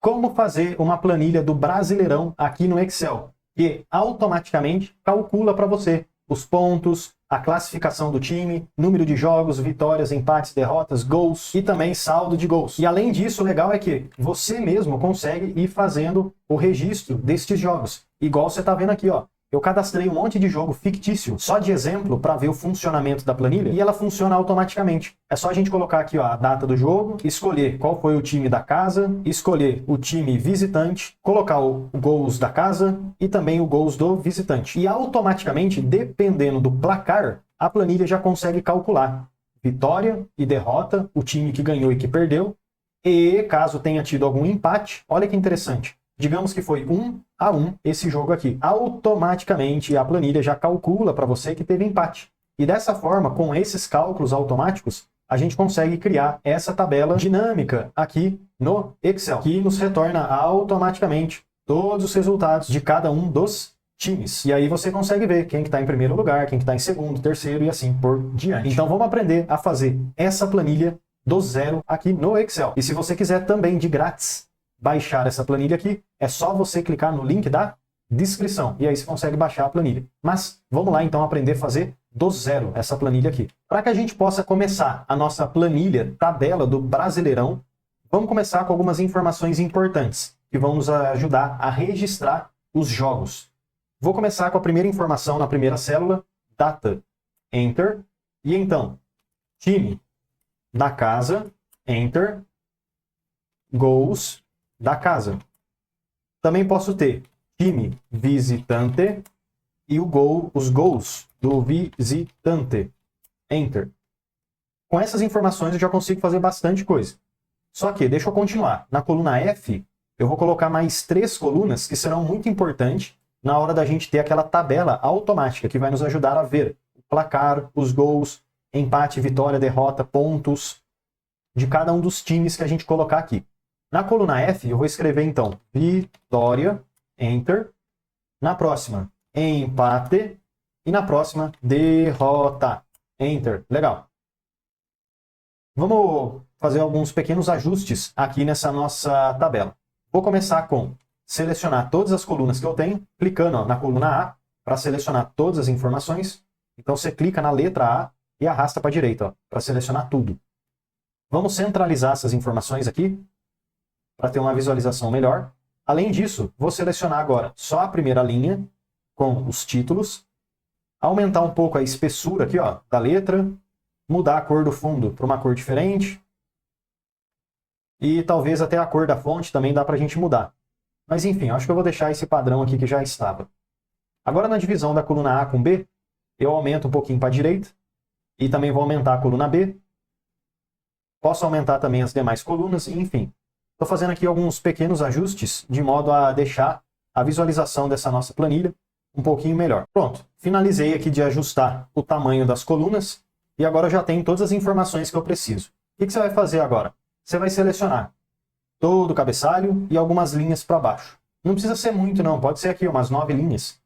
como fazer uma planilha do Brasileirão aqui no Excel, que automaticamente calcula para você os pontos, a classificação do time, número de jogos, vitórias, empates, derrotas, gols e também saldo de gols. E além disso, o legal é que você mesmo consegue ir fazendo o registro destes jogos. Igual você está vendo aqui, ó. Eu cadastrei um monte de jogo fictício, só de exemplo, para ver o funcionamento da planilha, e ela funciona automaticamente. É só a gente colocar aqui, ó, a data do jogo, escolher qual foi o time da casa, escolher o time visitante, colocar o gols da casa e também o gols do visitante. E automaticamente, dependendo do placar, a planilha já consegue calcular vitória e derrota, o time que ganhou e que perdeu, e caso tenha tido algum empate, olha que interessante. Digamos que foi 1-1 esse jogo aqui. Automaticamente a planilha já calcula para você que teve empate. E dessa forma, com esses cálculos automáticos, a gente consegue criar essa tabela dinâmica aqui no Excel, que nos retorna automaticamente todos os resultados de cada um dos times. E aí você consegue ver quem está em primeiro lugar, quem está em segundo, terceiro e assim por diante. Então vamos aprender a fazer essa planilha do zero aqui no Excel. E se você quiser também de grátis baixar essa planilha aqui, é só você clicar no link da descrição e aí você consegue baixar a planilha. Mas vamos lá então aprender a fazer do zero essa planilha aqui. Para que a gente possa começar a nossa planilha, tabela do Brasileirão, vamos começar com algumas informações importantes que vão nos ajudar a registrar os jogos. Vou começar com a primeira informação na primeira célula, data, enter, e então, time da casa, enter, gols da casa. Também posso ter time visitante e os gols do visitante. Enter. Com essas informações eu já consigo fazer bastante coisa. Só que, deixa eu continuar. Na coluna F, eu vou colocar mais 3 colunas que serão muito importantes na hora da gente ter aquela tabela automática que vai nos ajudar a ver o placar, os gols, empate, vitória, derrota, pontos de cada um dos times que a gente colocar aqui. Na coluna F, eu vou escrever, então, vitória, enter. Na próxima, empate. E na próxima, derrota, enter. Legal. Vamos fazer alguns pequenos ajustes aqui nessa nossa tabela. Vou começar com selecionar todas as colunas que eu tenho, clicando ó, na coluna A, para selecionar todas as informações. Então, você clica na letra A e arrasta para a direita, para selecionar tudo. Vamos centralizar essas informações aqui, para ter uma visualização melhor. Além disso, vou selecionar agora só a primeira linha, com os títulos, aumentar um pouco a espessura aqui, ó, da letra, mudar a cor do fundo para uma cor diferente, e talvez até a cor da fonte também dá para a gente mudar. Mas enfim, acho que eu vou deixar esse padrão aqui que já estava. Agora na divisão da coluna A com B, eu aumento um pouquinho para a direita, e também vou aumentar a coluna B. Posso aumentar também as demais colunas, enfim. Estou fazendo aqui alguns pequenos ajustes, de modo a deixar a visualização dessa nossa planilha um pouquinho melhor. Pronto, finalizei aqui de ajustar o tamanho das colunas, e agora eu já tenho todas as informações que eu preciso. O que você vai fazer agora? Você vai selecionar todo o cabeçalho e algumas linhas para baixo. Não precisa ser muito não, pode ser aqui umas 9 linhas.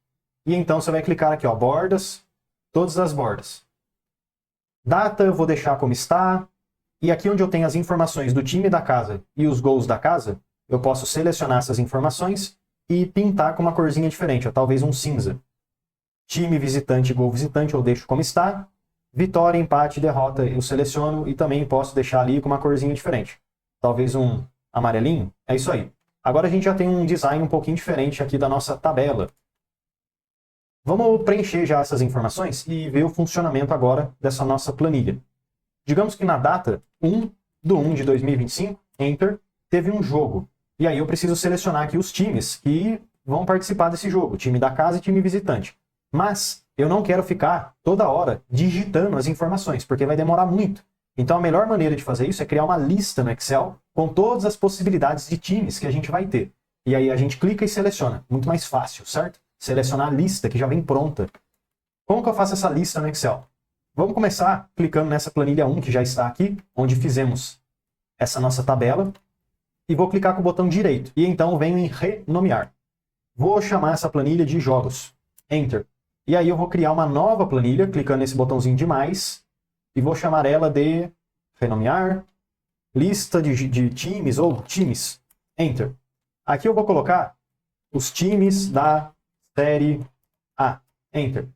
E então você vai clicar aqui, ó, bordas, todas as bordas. Data eu vou deixar como está. E aqui onde eu tenho as informações do time da casa e os gols da casa, eu posso selecionar essas informações e pintar com uma corzinha diferente, ó, talvez um cinza. Time visitante e gol visitante eu deixo como está. Vitória, empate, derrota eu seleciono e também posso deixar ali com uma corzinha diferente. Talvez um amarelinho. É isso aí. Agora a gente já tem um design um pouquinho diferente aqui da nossa tabela. Vamos preencher já essas informações e ver o funcionamento agora dessa nossa planilha. Digamos que na data 1/1/2025, enter, teve um jogo. E aí eu preciso selecionar aqui os times que vão participar desse jogo, time da casa e time visitante. Mas eu não quero ficar toda hora digitando as informações, porque vai demorar muito. Então a melhor maneira de fazer isso é criar uma lista no Excel com todas as possibilidades de times que a gente vai ter. E aí a gente clica e seleciona. Muito mais fácil, certo? Selecionar a lista que já vem pronta. Como que eu faço essa lista no Excel? Vamos começar clicando nessa planilha 1 que já está aqui, onde fizemos essa nossa tabela. E vou clicar com o botão direito. E então eu venho em renomear. Vou chamar essa planilha de jogos. Enter. E aí eu vou criar uma nova planilha, clicando nesse botãozinho de mais. E vou chamar ela de renomear, lista de times ou times. Enter. Aqui eu vou colocar os times da Série A. Enter.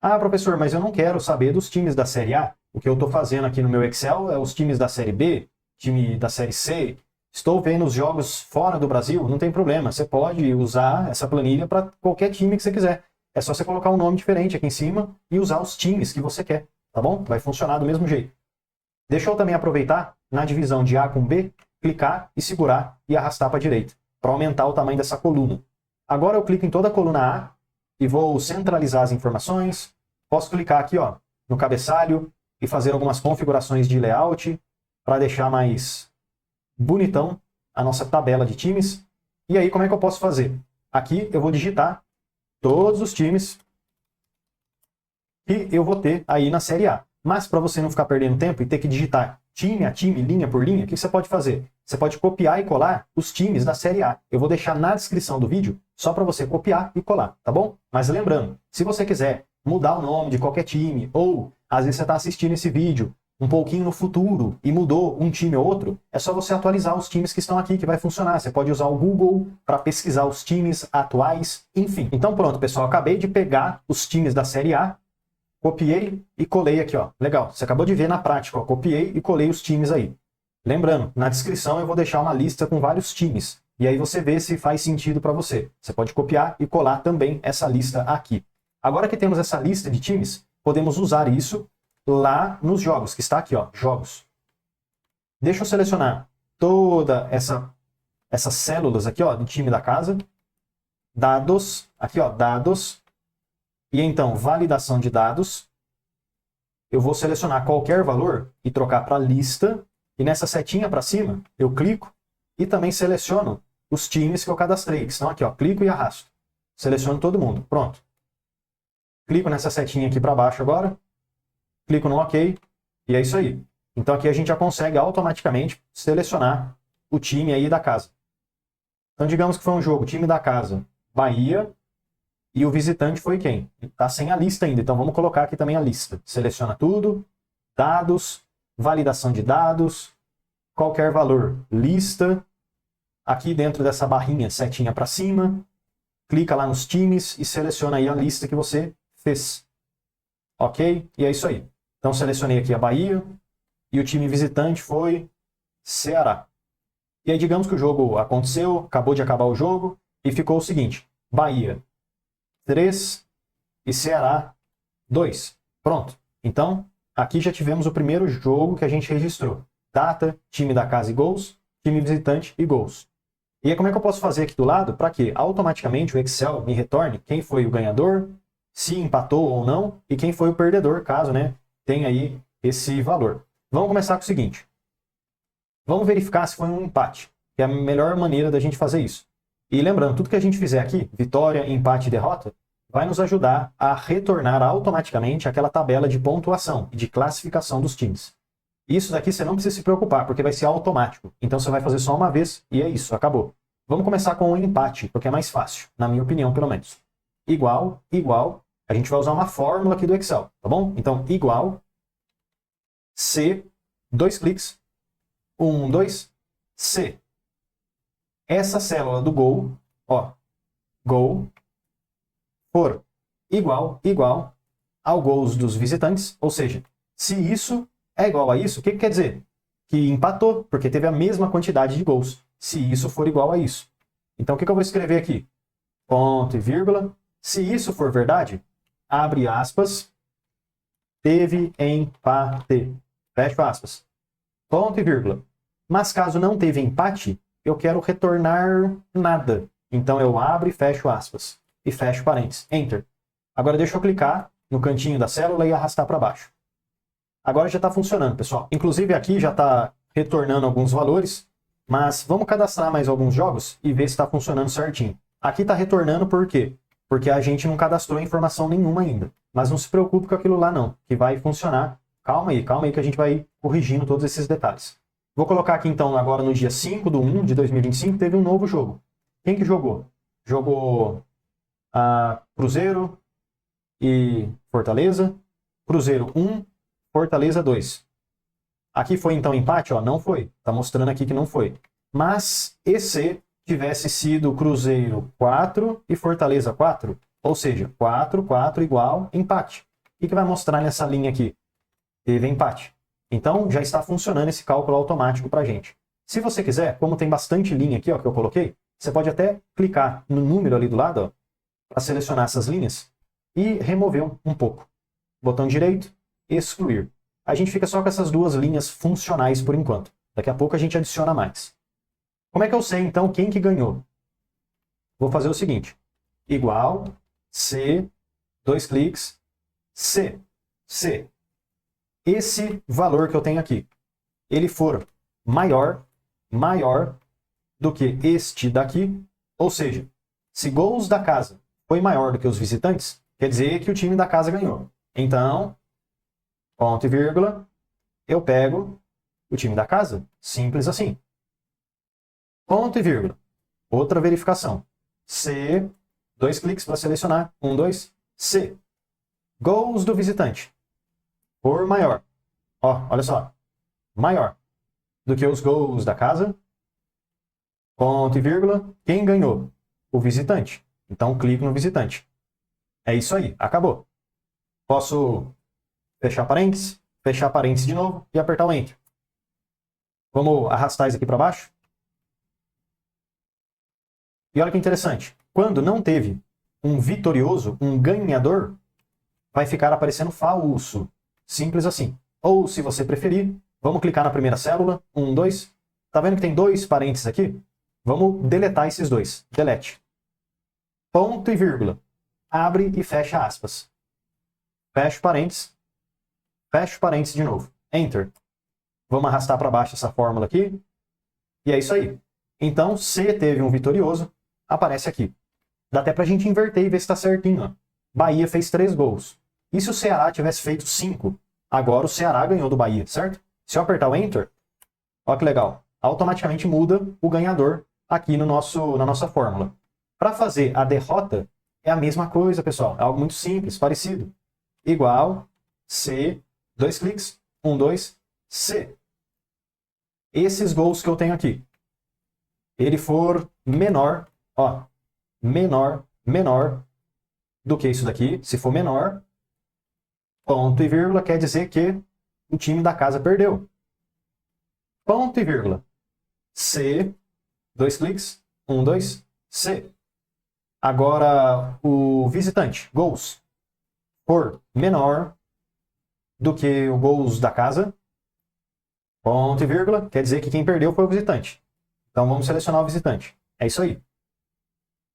Ah, professor, mas eu não quero saber dos times da Série A. O que eu estou fazendo aqui no meu Excel é os times da Série B, time da Série C. Estou vendo os jogos fora do Brasil, não tem problema. Você pode usar essa planilha para qualquer time que você quiser. É só você colocar um nome diferente aqui em cima e usar os times que você quer, tá bom? Vai funcionar do mesmo jeito. Deixa eu também aproveitar, na divisão de A com B, clicar e segurar e arrastar para a direita, para aumentar o tamanho dessa coluna. Agora eu clico em toda a coluna A e vou centralizar as informações. Posso clicar aqui ó, no cabeçalho e fazer algumas configurações de layout para deixar mais bonitão a nossa tabela de times. E aí como é que eu posso fazer? Aqui eu vou digitar todos os times que eu vou ter aí na Série A. Mas para você não ficar perdendo tempo e ter que digitar time a time, linha por linha, o que você pode fazer? Você pode copiar e colar os times da Série A. Eu vou deixar na descrição do vídeo só para você copiar e colar, tá bom? Mas lembrando, se você quiser mudar o nome de qualquer time, ou às vezes você está assistindo esse vídeo um pouquinho no futuro e mudou um time ou outro, é só você atualizar os times que estão aqui que vai funcionar. Você pode usar o Google para pesquisar os times atuais, enfim. Então pronto, pessoal, acabei de pegar os times da Série A, copiei e colei aqui, ó. Legal, você acabou de ver na prática, ó. Copiei e colei os times aí. Lembrando, na descrição eu vou deixar uma lista com vários times. E aí você vê se faz sentido para você. Você pode copiar e colar também essa lista aqui. Agora que temos essa lista de times, podemos usar isso lá nos jogos, que está aqui, ó, jogos. Deixa eu selecionar toda essas células aqui, ó, do time da casa. Dados, aqui, ó, dados. E então, validação de dados. Eu vou selecionar qualquer valor e trocar para lista. E nessa setinha para cima, eu clico e também seleciono os times que eu cadastrei, que estão aqui, ó, clico e arrasto. Seleciono todo mundo, pronto. Clico nessa setinha aqui para baixo agora, clico no OK, e é isso aí. Então aqui a gente já consegue automaticamente selecionar o time aí da casa. Então digamos que foi um jogo, time da casa, Bahia, e o visitante foi quem? Está sem a lista ainda, então vamos colocar aqui também a lista. Seleciona tudo, dados, validação de dados, qualquer valor, lista. Aqui dentro dessa barrinha, setinha para cima, clica lá nos times e seleciona aí a lista que você fez. Ok? E é isso aí. Então selecionei aqui a Bahia e o time visitante foi Ceará. E aí digamos que o jogo aconteceu, acabou de acabar o jogo e ficou o seguinte, Bahia 3 e Ceará 2. Pronto. Então, aqui já tivemos o primeiro jogo que a gente registrou. Data, time da casa e gols, time visitante e gols. E aí como é que eu posso fazer aqui do lado para que automaticamente o Excel me retorne quem foi o ganhador, se empatou ou não, e quem foi o perdedor, caso tenha aí esse valor. Vamos começar com o seguinte. Vamos verificar se foi um empate, que é a melhor maneira da gente fazer isso. E lembrando, tudo que a gente fizer aqui, vitória, empate e derrota, vai nos ajudar a retornar automaticamente aquela tabela de pontuação e de classificação dos times. Isso daqui você não precisa se preocupar, porque vai ser automático. Então você vai fazer só uma vez e é isso, acabou. Vamos começar com o empate, porque é mais fácil, na minha opinião, pelo menos. Igual, igual, a gente vai usar uma fórmula aqui do Excel, tá bom? Então, igual, C, 2 cliques, 1, 2, C. Essa célula do gol, ó, gol, for igual ao gols dos visitantes, ou seja, se isso é igual a isso, o que quer dizer? Que empatou, porque teve a mesma quantidade de gols, se isso for igual a isso. Então o que eu vou escrever aqui? Ponto e vírgula, se isso for verdade, abre aspas, teve empate, fecha aspas, ponto e vírgula. Mas caso não teve empate, eu quero retornar nada. Então eu abro e fecho aspas. E fecho parênteses. Enter. Agora deixa eu clicar no cantinho da célula e arrastar para baixo. Agora já está funcionando, pessoal. Inclusive aqui já está retornando alguns valores. Mas vamos cadastrar mais alguns jogos e ver se está funcionando certinho. Aqui está retornando por quê? Porque a gente não cadastrou informação nenhuma ainda. Mas não se preocupe com aquilo lá não, que vai funcionar. Calma aí que a gente vai corrigindo todos esses detalhes. Vou colocar aqui então, agora no dia 5/1 de 2025, teve um novo jogo. Quem que jogou? Jogou Cruzeiro e Fortaleza. Cruzeiro 1, Fortaleza 2. Aqui foi então empate? Ó, não foi. Está mostrando aqui que não foi. Mas EC tivesse sido Cruzeiro 4 e Fortaleza 4, ou seja, 4, 4 igual empate. O que vai mostrar nessa linha aqui? Teve empate. Então, já está funcionando esse cálculo automático para a gente. Se você quiser, como tem bastante linha aqui, ó, que eu coloquei, você pode até clicar no número ali do lado, para selecionar essas linhas e remover um pouco. Botão direito, excluir. A gente fica só com essas duas linhas funcionais por enquanto. Daqui a pouco a gente adiciona mais. Como é que eu sei, então, quem que ganhou? Vou fazer o seguinte. Igual, C, 2 cliques, C. Esse valor que eu tenho aqui, ele for maior do que este daqui, ou seja, se gols da casa foi maior do que os visitantes, quer dizer que o time da casa ganhou. Então, ponto e vírgula, eu pego o time da casa. Simples assim. Ponto e vírgula. Outra verificação. C, 2 cliques para selecionar. 1, 2, C. Gols do visitante. For maior. Ó, olha só. Maior do que os gols da casa. Ponto e vírgula. Quem ganhou? O visitante. Então, clico no visitante. É isso aí. Acabou. Posso fechar parênteses de novo e apertar o Enter. Vamos arrastar isso aqui para baixo. E olha que interessante. Quando não teve um vitorioso, um ganhador, vai ficar aparecendo falso. Simples assim. Ou, se você preferir, vamos clicar na primeira célula. 1, 2. Tá vendo que tem 2 parênteses aqui? Vamos deletar esses 2. Delete. Ponto e vírgula. Abre e fecha aspas. Fecho parênteses de novo. Enter. Vamos arrastar para baixo essa fórmula aqui. E é isso aí. Então, C teve um vitorioso, aparece aqui. Dá até para a gente inverter e ver se está certinho. Ó. Bahia fez 3 gols. E se o Ceará tivesse feito 5? Agora o Ceará ganhou do Bahia, certo? Se eu apertar o Enter, olha que legal. Automaticamente muda o ganhador aqui na nossa fórmula. Para fazer a derrota, é a mesma coisa, pessoal. É algo muito simples, parecido. Igual, C, 2 cliques, 1, 2, C. Esses gols que eu tenho aqui, ele for menor, ó, menor do que isso daqui. Se for menor, ponto e vírgula, quer dizer que o time da casa perdeu. Ponto e vírgula. C, 2 cliques, 1, 2, C. Agora, o visitante, gols, for menor do que o gols da casa, ponto e vírgula, quer dizer que quem perdeu foi o visitante. Então vamos selecionar o visitante. É isso aí.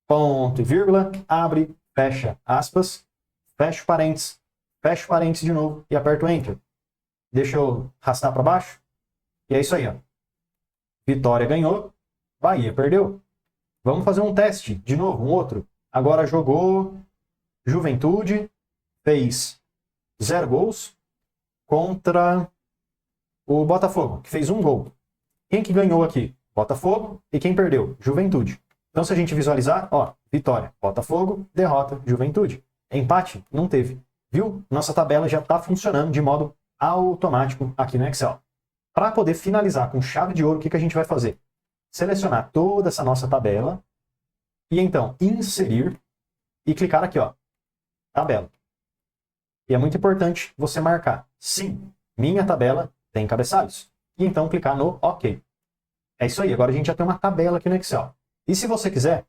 Ponto e vírgula, abre, fecha aspas, fecho parênteses de novo e aperto Enter. Deixa eu arrastar para baixo. E é isso aí, ó. Vitória ganhou, Bahia perdeu. Vamos fazer um teste, de novo, um outro. Agora jogou Juventude, fez 0 gols contra o Botafogo, que fez 1 gol. Quem que ganhou aqui? Botafogo. E quem perdeu? Juventude. Então, se a gente visualizar, ó, vitória, Botafogo, derrota, Juventude. Empate? Não teve. Viu? Nossa tabela já está funcionando de modo automático aqui no Excel. Para poder finalizar com chave de ouro, o que a gente vai fazer? Selecionar toda essa nossa tabela e então inserir e clicar aqui, ó, tabela. E é muito importante você marcar, sim, minha tabela tem cabeçalhos. E então clicar no OK. É isso aí, agora a gente já tem uma tabela aqui no Excel. E se você quiser,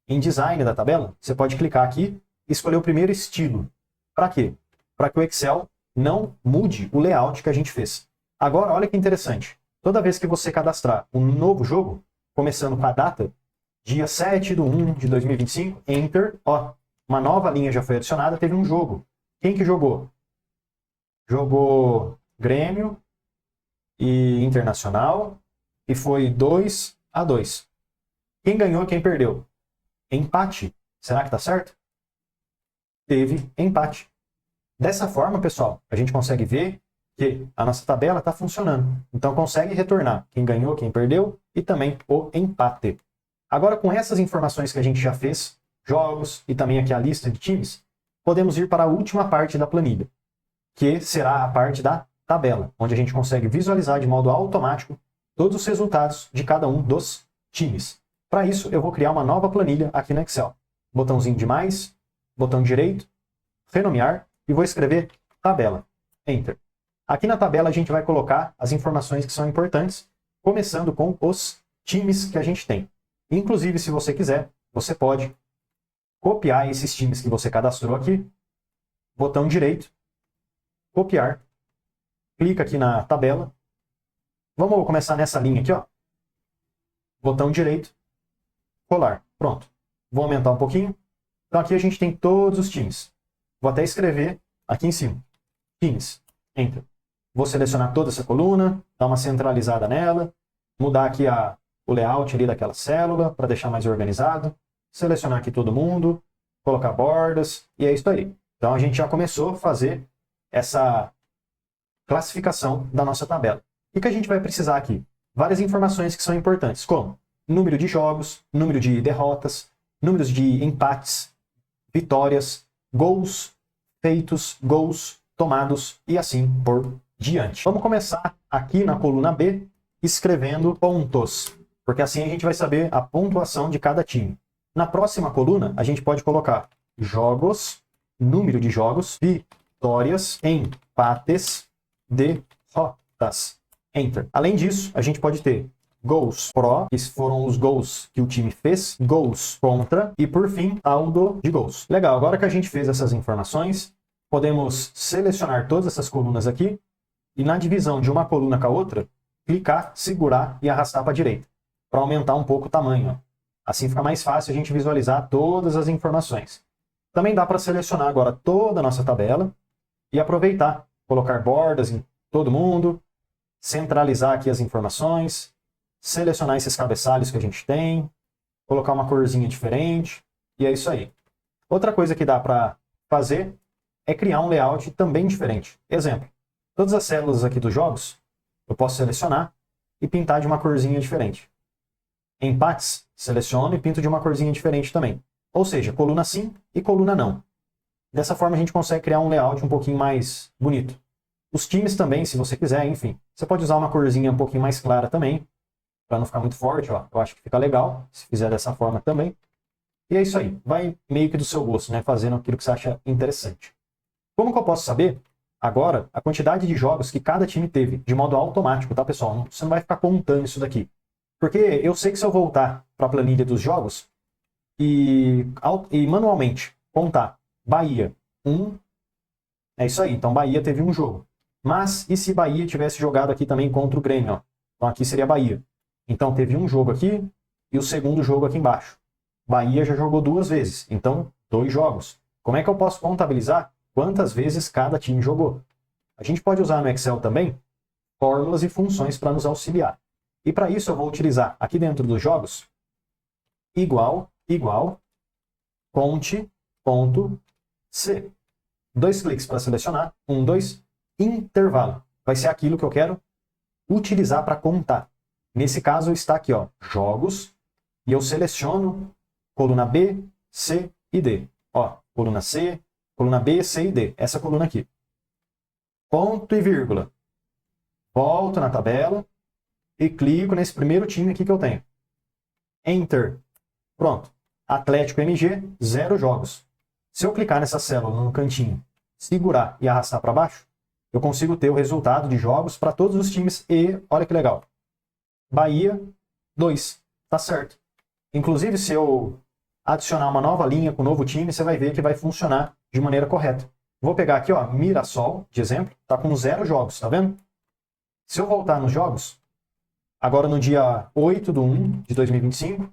em design da tabela, você pode clicar aqui e escolher o primeiro estilo. Para quê? Para que o Excel não mude o layout que a gente fez. Agora, olha que interessante. Toda vez que você cadastrar um novo jogo, começando com a data, dia 7/1/2025, Enter, ó, uma nova linha já foi adicionada, teve um jogo. Quem que jogou? Jogou Grêmio e Internacional e foi 2-2. Quem ganhou, quem perdeu? Empate. Será que tá certo? Teve empate. Dessa forma, pessoal, a gente consegue ver que a nossa tabela está funcionando. Então consegue retornar quem ganhou, quem perdeu e também o empate. Agora, com essas informações que a gente já fez, jogos e também aqui a lista de times, podemos ir para a última parte da planilha, que será a parte da tabela, onde a gente consegue visualizar de modo automático todos os resultados de cada um dos times. Para isso, eu vou criar uma nova planilha aqui no Excel. Botãozinho de mais, botão direito, renomear e vou escrever tabela. Enter. Aqui na tabela a gente vai colocar as informações que são importantes, começando com os times que a gente tem. Inclusive, se você quiser, você pode copiar esses times que você cadastrou aqui, botão direito, copiar, clica aqui na tabela. Vamos começar nessa linha aqui, ó. Botão direito, colar. Pronto. Vou aumentar um pouquinho. Então aqui a gente tem todos os times. Vou até escrever aqui em cima. Times. Enter. Vou selecionar toda essa coluna, dar uma centralizada nela, mudar aqui o layout ali daquela célula para deixar mais organizado, selecionar aqui todo mundo, colocar bordas, e é isso aí. Então a gente já começou a fazer essa classificação da nossa tabela. O que a gente vai precisar aqui? Várias informações que são importantes, como número de jogos, número de derrotas, números de empates, vitórias, gols feitos, gols tomados e assim por diante. Vamos começar aqui na coluna B escrevendo pontos, porque assim a gente vai saber a pontuação de cada time. Na próxima coluna a gente pode colocar jogos, número de jogos, vitórias, empates, derrotas. Enter. Além disso, a gente pode ter gols pro, que foram os gols que o time fez, gols contra e, por fim, saldo de gols. Legal, agora que a gente fez essas informações, podemos selecionar todas essas colunas aqui e na divisão de uma coluna com a outra, clicar, segurar e arrastar para a direita, para aumentar um pouco o tamanho. Ó. Assim fica mais fácil a gente visualizar todas as informações. Também dá para selecionar agora toda a nossa tabela e aproveitar, colocar bordas em todo mundo, centralizar aqui as informações, selecionar esses cabeçalhos que a gente tem, colocar uma corzinha diferente, e é isso aí. Outra coisa que dá para fazer é criar um layout também diferente. Exemplo, todas as células aqui dos jogos, eu posso selecionar e pintar de uma corzinha diferente. Empates, seleciono e pinto de uma corzinha diferente também. Ou seja, coluna sim e coluna não. Dessa forma a gente consegue criar um layout um pouquinho mais bonito. Os times também, se você quiser, enfim. Você pode usar uma corzinha um pouquinho mais clara também, para não ficar muito forte, ó. Eu acho que fica legal, se fizer dessa forma também. E é isso aí, vai meio que do seu gosto, né? Fazendo aquilo que você acha interessante. Como que eu posso saber, agora, a quantidade de jogos que cada time teve, de modo automático, tá, pessoal? Você não vai ficar contando isso daqui. Porque eu sei que se eu voltar para a planilha dos jogos e manualmente contar Bahia 1, é isso aí, então Bahia teve um jogo. Mas, e se Bahia tivesse jogado aqui também contra o Grêmio? Ó? Então aqui seria Bahia. Então teve um jogo aqui e o segundo jogo aqui embaixo. Bahia já jogou 2 vezes, então 2 jogos. Como é que eu posso contabilizar quantas vezes cada time jogou? A gente pode usar no Excel também fórmulas e funções para nos auxiliar. E para isso eu vou utilizar aqui dentro dos jogos igual, conte.c. 2 cliques para selecionar, 1, 2, intervalo. Vai ser aquilo que eu quero utilizar para contar. Nesse caso está aqui, ó, jogos, e eu seleciono coluna B, C e D. Ó, coluna C, coluna B, C e D. Essa coluna aqui. Ponto e vírgula. Volto na tabela e clico nesse primeiro time aqui que eu tenho. Enter. Pronto. Atlético MG, 0 jogos. Se eu clicar nessa célula no cantinho, segurar e arrastar para baixo, eu consigo ter o resultado de jogos para todos os times e, olha que legal, Bahia 2, tá certo. Inclusive, se eu adicionar uma nova linha com um novo time, você vai ver que vai funcionar de maneira correta. Vou pegar aqui, ó, Mirassol, de exemplo, tá com 0 jogos, tá vendo? Se eu voltar nos jogos, agora no dia 8/1/2025,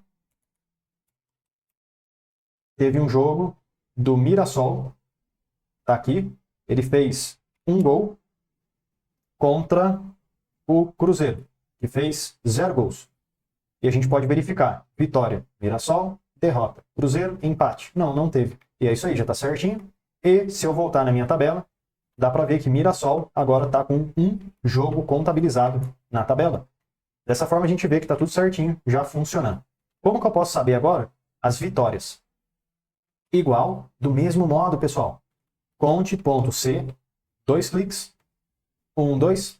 teve um jogo do Mirassol, tá aqui, ele fez um gol contra o Cruzeiro, que fez 0 gols. E a gente pode verificar, vitória, Mirassol, derrota, Cruzeiro, empate. Não, não teve. E é isso aí, já tá certinho. E se eu voltar na minha tabela, dá para ver que Mirassol agora está com um jogo contabilizado na tabela. Dessa forma a gente vê que está tudo certinho, já funcionando. Como que eu posso saber agora as vitórias? Igual, do mesmo modo, pessoal. Conte.c, 2 cliques, 1, 2,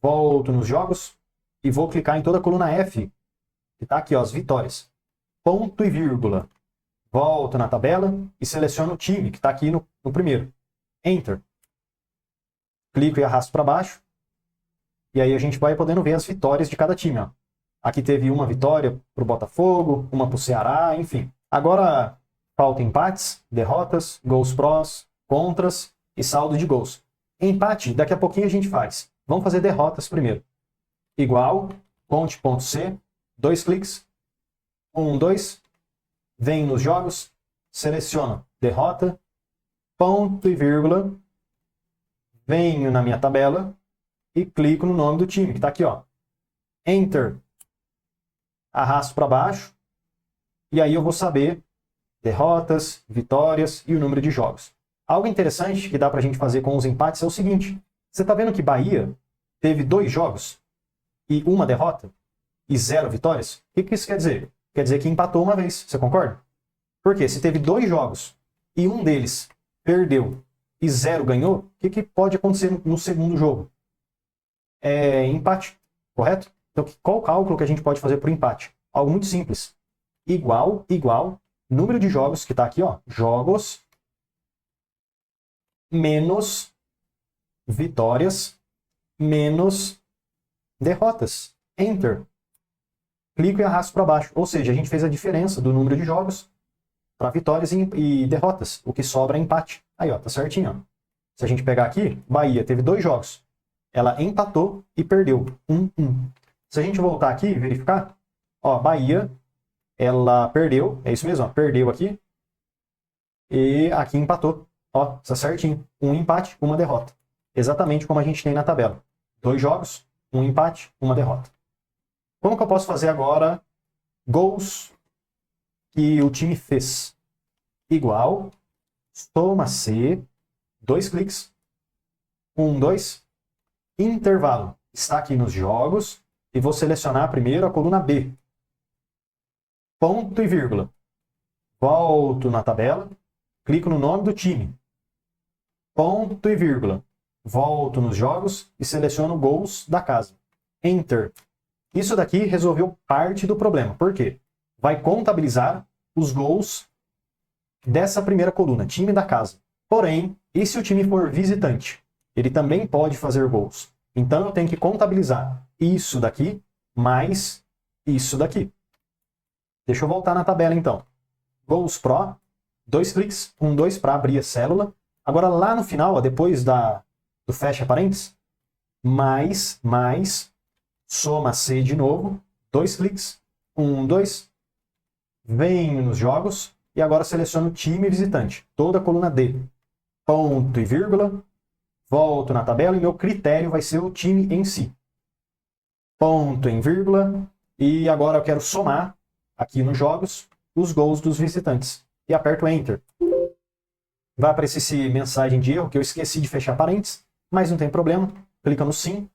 volto nos jogos e vou clicar em toda a coluna F que está aqui, ó, as vitórias. Ponto e vírgula. Volto na tabela e seleciono o time, que está aqui no primeiro. Enter. Clico e arrasto para baixo. E aí a gente vai podendo ver as vitórias de cada time. Ó. Aqui teve uma vitória para o Botafogo, uma para o Ceará, enfim. Agora falta empates, derrotas, gols prós, contras e saldo de gols. Empate, daqui a pouquinho a gente faz. Vamos fazer derrotas primeiro. Igual, ponte.c, 2 cliques, 1, 2, vem nos jogos, seleciono derrota, ponto e vírgula, venho na minha tabela e clico no nome do time, que está aqui, ó. Enter. Arrasto para baixo e aí eu vou saber derrotas, vitórias e o número de jogos. Algo interessante que dá para a gente fazer com os empates é o seguinte. Você está vendo que Bahia teve 2 jogos e 1 derrota e 0 vitórias? O que isso quer dizer? Quer dizer que empatou uma vez, você concorda? Porque se teve 2 jogos e um deles perdeu e 0 ganhou, o que pode acontecer no segundo jogo? É empate, correto? Então, qual o cálculo que a gente pode fazer para o empate? Algo muito simples. Igual, número de jogos, que está aqui, ó, jogos, menos vitórias, menos derrotas. Enter. Clico e arrasto para baixo. Ou seja, a gente fez a diferença do número de jogos para vitórias e derrotas. O que sobra é empate. Aí, ó, tá certinho. Ó. Se a gente pegar aqui, Bahia teve 2 jogos. Ela empatou e perdeu. 1-1. Se a gente voltar aqui e verificar, ó, Bahia, ela perdeu, é isso mesmo, ó, perdeu aqui. E aqui empatou. Ó, tá certinho. 1 empate, 1 derrota. Exatamente como a gente tem na tabela. 2 jogos, 1 empate, 1 derrota. Como que eu posso fazer agora gols que o time fez? Igual, soma C, 2 cliques, 1, 2, intervalo. Está aqui nos jogos e vou selecionar primeiro a coluna B. Ponto e vírgula. Volto na tabela, clico no nome do time. Ponto e vírgula. Volto nos jogos e seleciono gols da casa. Enter. Isso daqui resolveu parte do problema. Por quê? Vai contabilizar os gols dessa primeira coluna, time da casa. Porém, e se o time for visitante? Ele também pode fazer gols. Então eu tenho que contabilizar isso daqui mais isso daqui. Deixa eu voltar na tabela então. Gols Pro, 2 cliques, 1, 2 para abrir a célula. Agora lá no final, ó, depois do fecha parênteses, mais, soma C de novo, 2 cliques, 1, 2, venho nos jogos e agora seleciono time visitante, toda a coluna D. Ponto e vírgula, volto na tabela e meu critério vai ser o time em si. Ponto em vírgula, e agora eu quero somar aqui nos jogos os gols dos visitantes. E aperto Enter. Vai aparecer essa mensagem de erro que eu esqueci de fechar parênteses, mas não tem problema. Clica no sim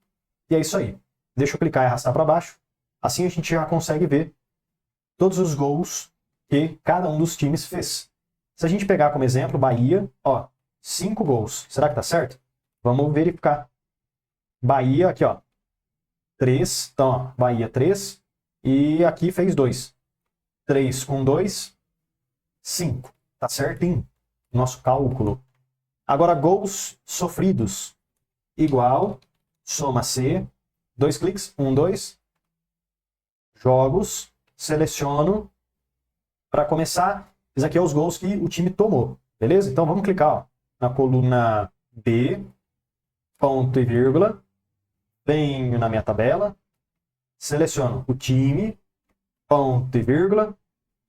e é isso aí. Deixa eu clicar e arrastar para baixo. Assim a gente já consegue ver todos os gols que cada um dos times fez. Se a gente pegar como exemplo Bahia, ó, 5 gols. Será que tá certo? Vamos verificar. Bahia, aqui ó, 3. Então, ó, Bahia 3 e aqui fez 2. 3 com 2, 5. Tá certinho? Nosso cálculo. Agora, gols sofridos. Igual, soma C, 2 cliques, 1, 2. Jogos, seleciono. Para começar, esses aqui são os gols que o time tomou. Beleza? Então, vamos clicar ó, na coluna B, ponto e vírgula. Venho na minha tabela. Seleciono o time, ponto e vírgula.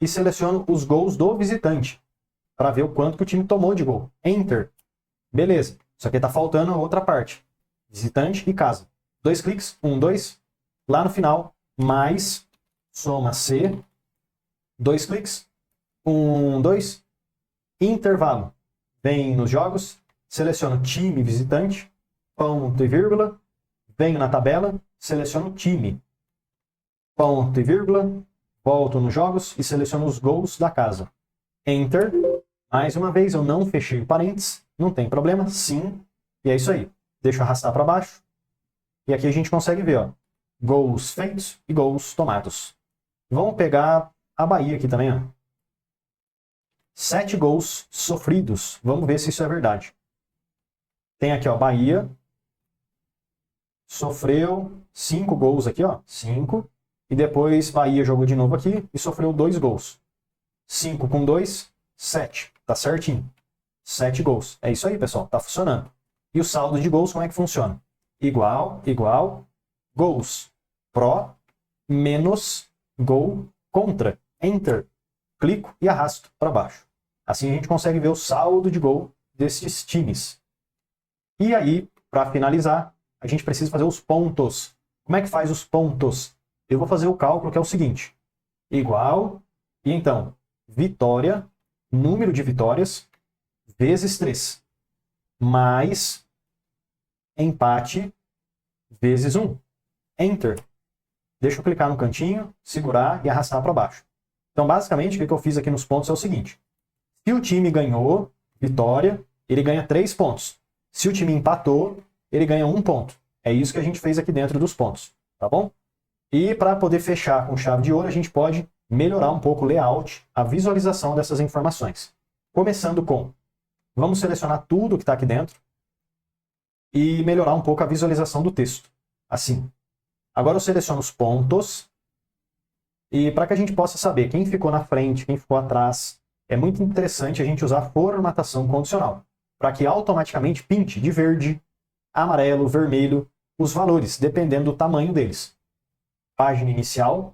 E seleciono os gols do visitante. Para ver o quanto que o time tomou de gol. Enter. Beleza. Só que está faltando a outra parte. Visitante e casa. 2 cliques, 1, 2. Lá no final, mais, soma C. 2 cliques, 1, 2. Intervalo. Venho nos jogos, seleciono time visitante, ponto e vírgula. Venho na tabela, seleciono time. Ponto e vírgula. Volto nos jogos e seleciono os gols da casa. Enter. Mais uma vez, eu não fechei o parênteses. Não tem problema. Sim. E é isso aí. Deixa eu arrastar para baixo. E aqui a gente consegue ver, ó, gols feitos e gols tomados. Vamos pegar a Bahia aqui também, ó. 7 gols sofridos. Vamos ver se isso é verdade. Tem aqui, ó, Bahia. Sofreu 5 gols aqui, ó. 5. E depois Bahia jogou de novo aqui e sofreu 2 gols. 5 com 2, 7. Tá certinho. 7 gols. É isso aí, pessoal. Tá funcionando. E o saldo de gols, como é que funciona? Igual, gols pró menos gol contra. Enter. Clico e arrasto para baixo. Assim a gente consegue ver o saldo de gol desses times. E aí, para finalizar, a gente precisa fazer os pontos. Como é que faz os pontos? Eu vou fazer o cálculo que é o seguinte. Igual, e então, vitória, número de vitórias, vezes 3. Mais empate, vezes 1. Enter. Deixa eu clicar no cantinho, segurar e arrastar para baixo. Então, basicamente, o que eu fiz aqui nos pontos é o seguinte. Se o time ganhou, vitória, ele ganha 3 pontos. Se o time empatou, ele ganha 1 ponto. É isso que a gente fez aqui dentro dos pontos, tá bom? E para poder fechar com chave de ouro, a gente pode melhorar um pouco o layout, a visualização dessas informações. Começando com, vamos selecionar tudo que está aqui dentro e melhorar um pouco a visualização do texto. Assim. Agora eu seleciono os pontos e para que a gente possa saber quem ficou na frente, quem ficou atrás, é muito interessante a gente usar a formatação condicional, para que automaticamente pinte de verde, amarelo, vermelho, os valores, dependendo do tamanho deles. Página inicial,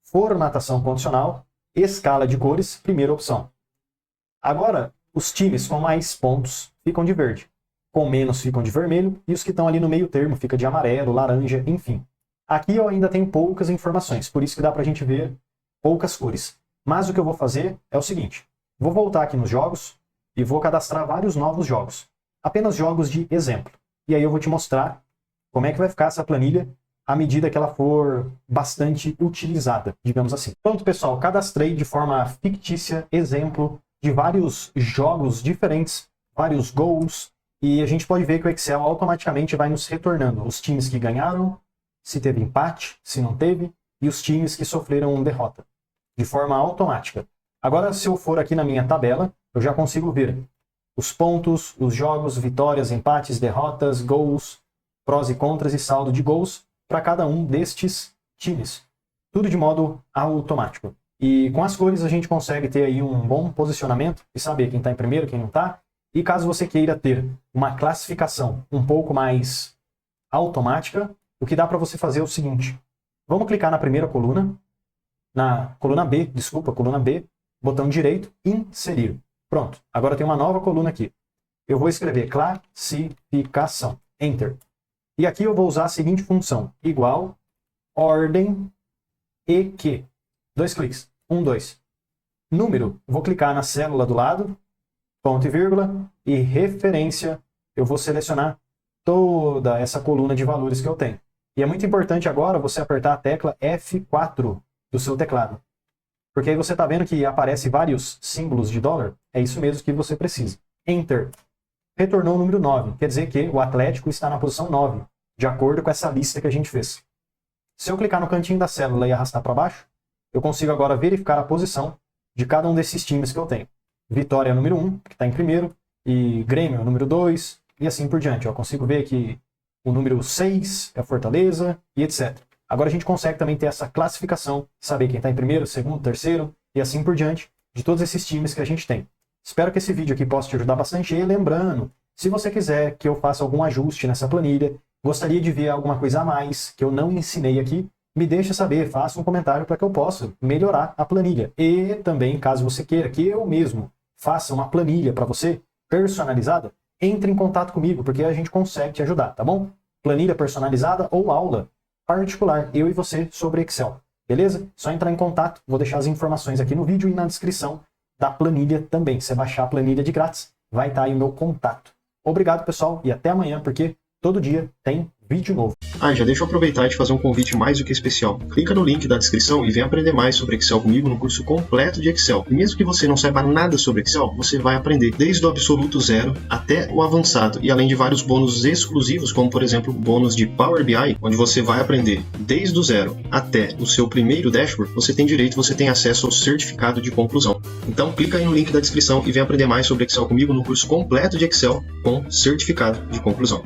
formatação condicional, escala de cores, primeira opção. Agora, os times com mais pontos ficam de verde, com menos ficam de vermelho, e os que estão ali no meio termo ficam de amarelo, laranja, enfim. Aqui eu ainda tenho poucas informações, por isso que dá para a gente ver poucas cores. Mas o que eu vou fazer é o seguinte, vou voltar aqui nos jogos e vou cadastrar vários novos jogos. Apenas jogos de exemplo. E aí eu vou te mostrar como é que vai ficar essa planilha à medida que ela for bastante utilizada, digamos assim. Pronto, pessoal, cadastrei de forma fictícia exemplo de vários jogos diferentes, vários gols, e a gente pode ver que o Excel automaticamente vai nos retornando os times que ganharam, se teve empate, se não teve, e os times que sofreram derrota, de forma automática. Agora, se eu for aqui na minha tabela, eu já consigo ver os pontos, os jogos, vitórias, empates, derrotas, gols, prós e contras e saldo de gols para cada um destes times. Tudo de modo automático. E com as cores a gente consegue ter aí um bom posicionamento e saber quem está em primeiro, quem não está. E caso você queira ter uma classificação um pouco mais automática, o que dá para você fazer é o seguinte. Vamos clicar na primeira coluna, coluna B, botão direito, inserir. Pronto, agora tem uma nova coluna aqui. Eu vou escrever classificação, enter. E aqui eu vou usar a seguinte função, igual, ordem, EQ. 2 cliques, 1, 2. Número, vou clicar na célula do lado, ponto e vírgula, e referência, eu vou selecionar toda essa coluna de valores que eu tenho. E é muito importante agora você apertar a tecla F4 do seu teclado. Porque aí você está vendo que aparece vários símbolos de dólar. É isso mesmo que você precisa. Enter. Retornou o número 9. Quer dizer que o Atlético está na posição 9, de acordo com essa lista que a gente fez. Se eu clicar no cantinho da célula e arrastar para baixo, eu consigo agora verificar a posição de cada um desses times que eu tenho. Vitória é o número 1, que está em primeiro, e Grêmio é o número 2, e assim por diante. Eu consigo ver que o número 6 é Fortaleza, e etc. Agora a gente consegue também ter essa classificação, saber quem está em primeiro, segundo, terceiro, e assim por diante, de todos esses times que a gente tem. Espero que esse vídeo aqui possa te ajudar bastante. E lembrando, se você quiser que eu faça algum ajuste nessa planilha, gostaria de ver alguma coisa a mais que eu não ensinei aqui, me deixa saber, faça um comentário para que eu possa melhorar a planilha. E também, caso você queira que eu mesmo faça uma planilha para você, personalizada, entre em contato comigo, porque a gente consegue te ajudar, tá bom? Planilha personalizada ou aula particular, eu e você, sobre Excel. Beleza? Só entrar em contato, vou deixar as informações aqui no vídeo e na descrição da planilha também. Se você baixar a planilha de grátis, vai estar aí o meu contato. Obrigado, pessoal, e até amanhã, porque todo dia tem vídeo novo. Já deixa eu aproveitar e te fazer um convite mais do que especial. Clica no link da descrição e vem aprender mais sobre Excel comigo no curso completo de Excel. E mesmo que você não saiba nada sobre Excel, você vai aprender desde o absoluto zero até o avançado. E além de vários bônus exclusivos, como por exemplo o bônus de Power BI, onde você vai aprender desde o zero até o seu primeiro dashboard, você tem acesso ao certificado de conclusão. Então clica aí no link da descrição e vem aprender mais sobre Excel comigo no curso completo de Excel com certificado de conclusão.